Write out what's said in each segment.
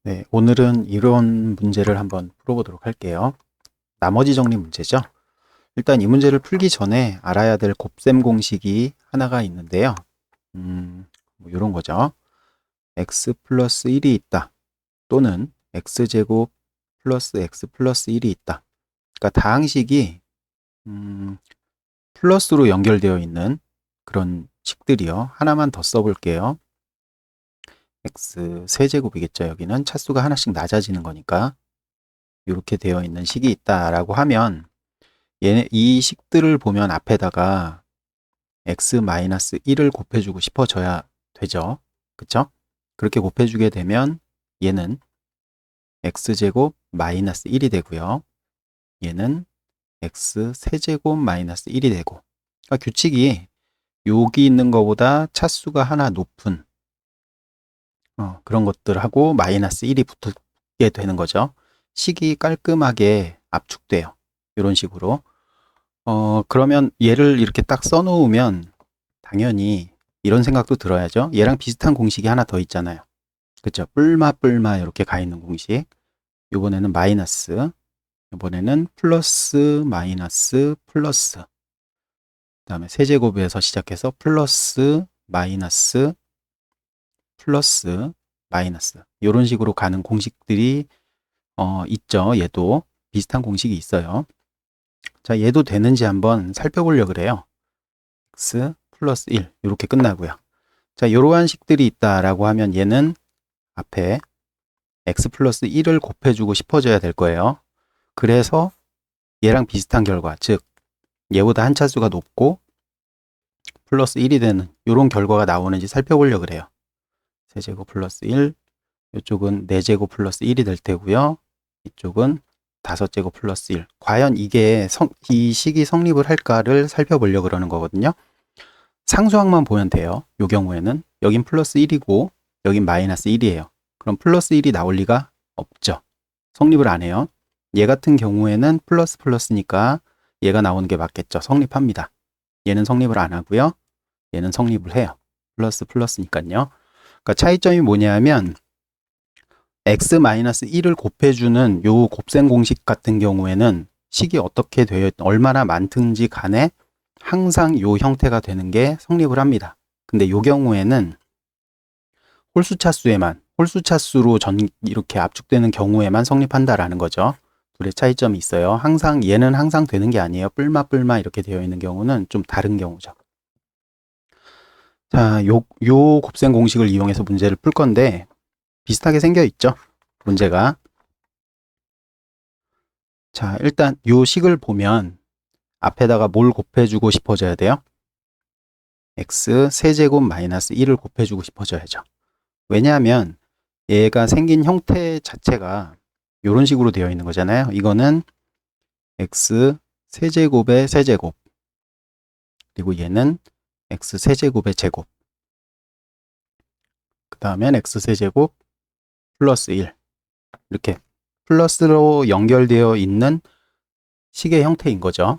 네, 오늘은 이런 문제를 한번 풀어보도록 할게요. 나머지 정리 문제죠. 일단 이 문제를 풀기 전에 알아야 될 곱셈 공식이 하나가 있는데요. 뭐 이런 거죠. x 플러스 1이 있다. 또는 x제곱 플러스 x 플러스 1이 있다. 그러니까 다항식이 플러스로 연결되어 있는 그런 식들이요. 하나만 더 써볼게요. x 세제곱이겠죠. 여기는 차수가 하나씩 낮아지는 거니까. 이렇게 되어 있는 식이 있다라고 하면 이 식들을 보면 앞에다가 x-1을 곱해주고 싶어져야 되죠. 그쵸? 그렇게 곱해주게 되면 얘는 x제곱 마이너스 1이 되고요. 얘는 x세제곱 마이너스 1이 되고, 그러니까 규칙이 여기 있는 것보다 차수가 하나 높은 그런 것들하고 마이너스 1이 붙게 되는 거죠. 식이 깔끔하게 압축돼요. 이런 식으로. 그러면 얘를 이렇게 딱 써놓으면 당연히 이런 생각도 들어야죠. 얘랑 비슷한 공식이 하나 더 있잖아요. 그쵸? 뿔마 이렇게 가 있는 공식. 이번에는 마이너스, 이번에는 플러스, 마이너스, 플러스. 그 다음에 세제곱에서 시작해서 플러스, 마이너스, 플러스, 마이너스. 이런 식으로 가는 공식들이 있죠. 얘도 비슷한 공식이 있어요. 자, 얘도 되는지 한번 살펴보려고 그래요. x 플러스 1 이렇게 끝나고요. 자, 이러한 식들이 있다라고 하면 얘는 앞에 x 플러스 1을 곱해주고 싶어져야 될 거예요. 그래서 얘랑 비슷한 결과, 즉 얘보다 한 차수가 높고 플러스 1이 되는 이런 결과가 나오는지 살펴보려고 그래요. 세제곱 플러스 1, 이쪽은 4제곱 플러스 1이 될 테고요. 이쪽은 5제곱 플러스 1. 과연 이 식이 성립을 할까를 살펴보려고 그러는 거거든요. 상수항만 보면 돼요. 이 경우에는 여긴 플러스 1이고 여긴 마이너스 1이에요. 그럼 플러스 1이 나올 리가 없죠. 성립을 안 해요. 얘 같은 경우에는 플러스 플러스니까 얘가 나오는 게 맞겠죠. 성립합니다. 얘는 성립을 안 하고요. 얘는 성립을 해요. 플러스 플러스니까요. 그러니까 차이점이 뭐냐면 x-1을 곱해주는 요 곱셈 공식 같은 경우에는 식이 어떻게 되어 얼마나 많든지 간에 항상 요 형태가 되는 게 성립을 합니다. 근데 요 경우에는 홀수차수로 이렇게 압축되는 경우에만 성립한다라는 거죠. 둘의 차이점이 있어요. 항상 얘는 항상 되는 게 아니에요. 뿔마 이렇게 되어 있는 경우는 좀 다른 경우죠. 자, 요 곱셈 공식을 이용해서 문제를 풀 건데 비슷하게 생겨 있죠. 문제가. 자, 일단 요 식을 보면 앞에다가 뭘 곱해주고 싶어져야 돼요? x 세제곱 마이너스 1을 곱해주고 싶어져야죠. 왜냐하면 얘가 생긴 형태 자체가 이런 식으로 되어 있는 거잖아요. 이거는 x 세제곱의 세제곱, 그리고 얘는 x 세제곱의 제곱, 그 다음엔 x 세제곱 플러스 1, 이렇게 플러스로 연결되어 있는 식의 형태인 거죠.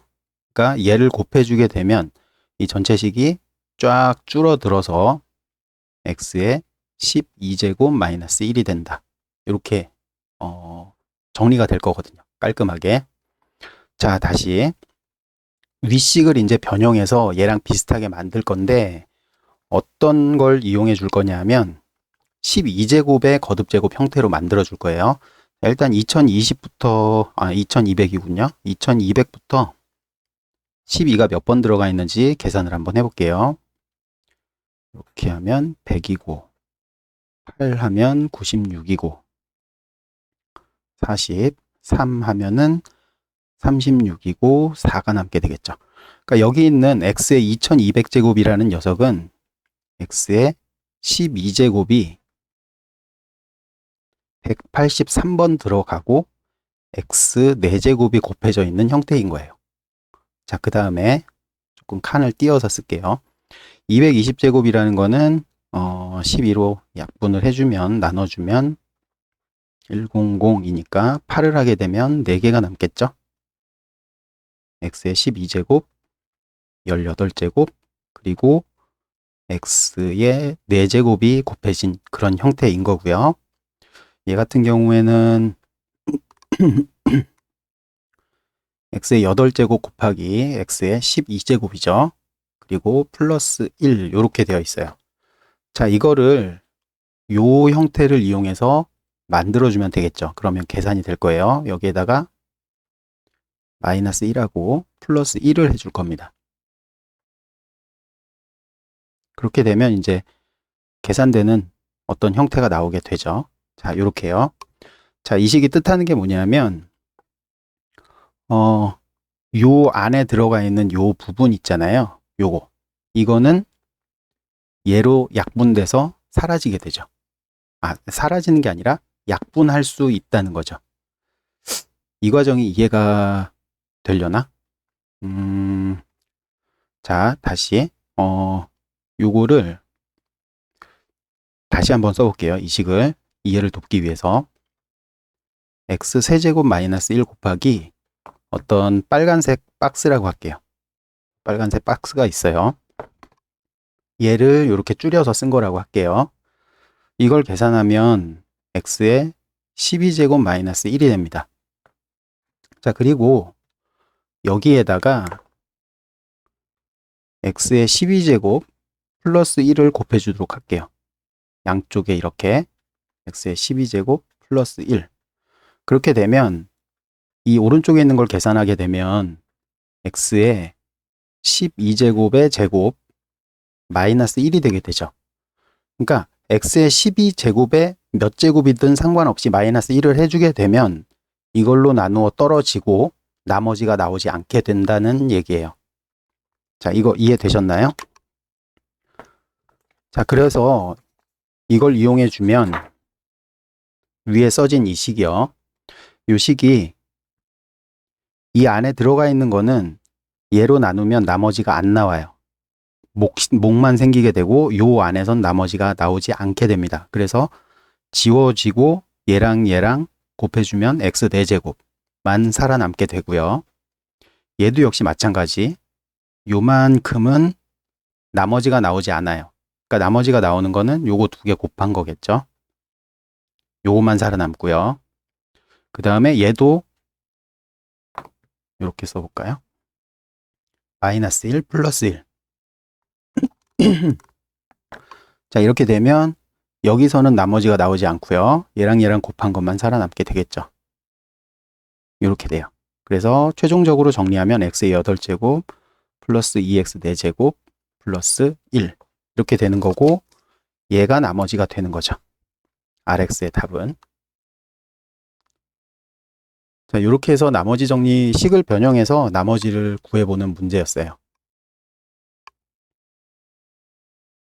그러니까 얘를 곱해주게 되면 이 전체 식이 쫙 줄어들어서 x의 12제곱 마이너스 1이 된다. 이렇게 정리가 될 거거든요. 깔끔하게. 자, 다시 윗식을 이제 변형해서 얘랑 비슷하게 만들 건데 어떤 걸 이용해 줄 거냐면 12제곱의 거듭제곱 형태로 만들어 줄 거예요. 일단 2200부터 2200이군요. 2200부터 12가 몇 번 들어가 있는지 계산을 한번 해볼게요. 이렇게 하면 100이고 8 하면 96이고 43 하면은 36이고 4가 남게 되겠죠. 그러니까 여기 있는 x의 2200제곱이라는 녀석은 x의 12제곱이 183번 들어가고 x 4제곱이 곱해져 있는 형태인 거예요. 자, 그 다음에 조금 칸을 띄어서 쓸게요. 220제곱이라는 거는 12로 약분을 해주면 나눠주면 100이니까 8을 하게 되면 4개가 남겠죠. x의 12제곱, 18제곱, 그리고 x의 4제곱이 곱해진 그런 형태인 거고요. 얘 같은 경우에는 x의 8제곱 곱하기 x의 12제곱이죠. 그리고 플러스 1 이렇게 되어 있어요. 자, 이거를 요 형태를 이용해서 만들어주면 되겠죠. 그러면 계산이 될 거예요. 여기에다가 마이너스 1하고 플러스 1을 해줄 겁니다. 그렇게 되면 이제 계산되는 어떤 형태가 나오게 되죠. 자, 요렇게요. 자, 이 식이 뜻하는 게 뭐냐면 요 안에 들어가 있는 요 부분 있잖아요. 요거. 이거는 얘로 약분돼서 사라지게 되죠. 사라지는 게 아니라 약분할 수 있다는 거죠. 이 과정이 이해가 되려나? 자, 다시 요거를 다시 한번 써볼게요. 이 식을 이해를 돕기 위해서 x 세제곱 마이너스 1 곱하기 어떤 빨간색 박스라고 할게요. 빨간색 박스가 있어요. 얘를 이렇게 줄여서 쓴 거라고 할게요. 이걸 계산하면 x의 12제곱 마이너스 1이 됩니다. 자, 그리고 여기에다가 x의 12제곱 플러스 1을 곱해주도록 할게요. 양쪽에 이렇게 x의 12제곱 플러스 1. 그렇게 되면 이 오른쪽에 있는 걸 계산하게 되면 x의 12제곱의 제곱 마이너스 1이 되게 되죠. 그러니까 x의 12제곱에 몇 제곱이든 상관없이 마이너스 1을 해주게 되면 이걸로 나누어 떨어지고 나머지가 나오지 않게 된다는 얘기예요. 자, 이거 이해되셨나요? 자, 그래서 이걸 이용해 주면 위에 써진 이 식이요. 이 식이 이 안에 들어가 있는 거는 얘로 나누면 나머지가 안 나와요. 목만 생기게 되고 요 안에선 나머지가 나오지 않게 됩니다. 그래서 지워지고 얘랑 곱해주면 x 4제곱만 살아남게 되고요. 얘도 역시 마찬가지. 요만큼은 나머지가 나오지 않아요. 그러니까 나머지가 나오는 거는 요거 2개 곱한 거겠죠. 요거만 살아남고요. 그 다음에 얘도 이렇게 써볼까요? 마이너스 1 플러스 1. 자, 이렇게 되면 여기서는 나머지가 나오지 않고요. 얘랑 곱한 것만 살아남게 되겠죠. 이렇게 돼요. 그래서 최종적으로 정리하면 x의 8제곱 플러스 2x 4제곱 플러스 1 이렇게 되는 거고 얘가 나머지가 되는 거죠. Rx의 답은. 자, 이렇게 해서 나머지 정리 식을 변형해서 나머지를 구해보는 문제였어요.